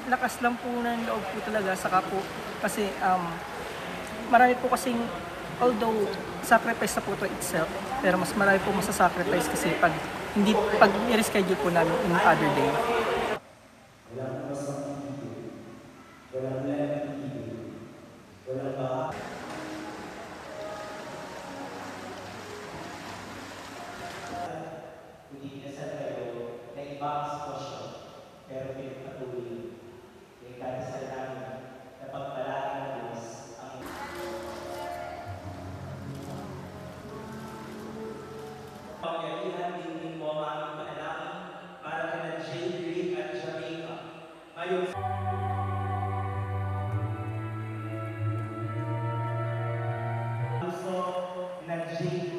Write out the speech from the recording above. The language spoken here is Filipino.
Lakas lang po ng loob po talaga saka po kasi, marami po kasing although sacrifice na po ito itself, pero mas marami po masa-sacrifice kasi 'pag i-reschedule po namin in other day. Walang oras magtitigil, walang ulan na titigil, walang baha. Hindi kinasal kayo na iba ang sitwasyon, pero pinagpatuloy yung kadasal namin na pagpalain ng Diyos ang pangyarihan din mo ang aming panalangin para kina Jane Rick at Jamaica. Ngayong gusto na Jane